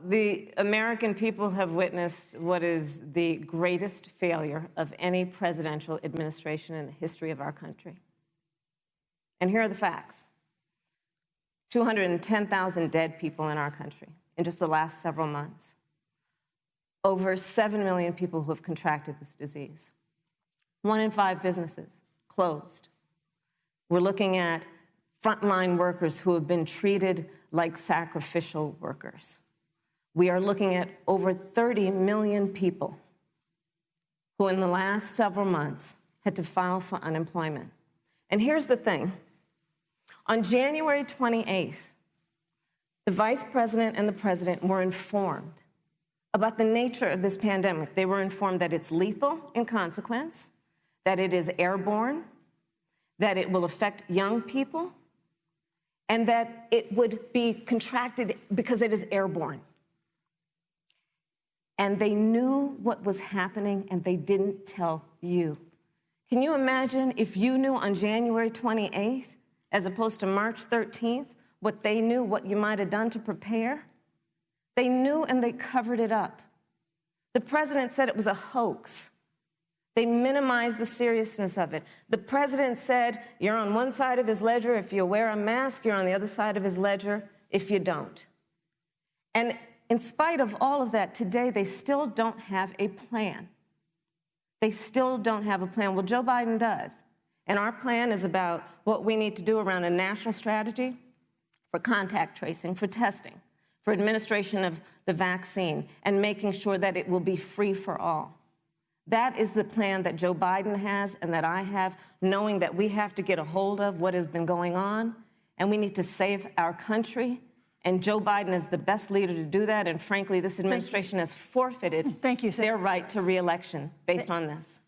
the American people have witnessed what is the greatest failure of any presidential administration in the history of our country. And here are the facts. 210,000 dead people in our country in just the last several months. Over 7 million people who have contracted this disease. 1 in 5 businesses closed. We're looking at frontline workers who have been treated like sacrificial workers. We are looking at over 30 million people who in the last several months had to file for unemployment. And here's the thing. On January 28th, the Vice President and the President were informed about the nature of this pandemic. They were informed that it's lethal in consequence, that it is airborne, that it will affect young people, and that it would be contracted because it is airborne. And they knew what was happening, and they didn't tell you. Can you imagine if you knew on January 28th, as opposed to March 13th, what they knew, what you might have done to prepare? They knew and they covered it up. The president said it was a hoax. They minimized the seriousness of it. The president said, you're on one side of his ledger if you wear a mask, you're on the other side of his ledger if you don't. And in spite of all of that, today they still don't have a plan. They still don't have a plan. Well, Joe Biden does. And our plan is about what we need to do around a national strategy for contact tracing, for testing, for administration of the vaccine, and making sure that it will be free for all. That is the plan that Joe Biden has and that I have, knowing that we have to get a hold of what has been going on, and we need to save our country. And Joe Biden is the best leader to do that. And frankly, this administration has forfeited their right to re-election based on this.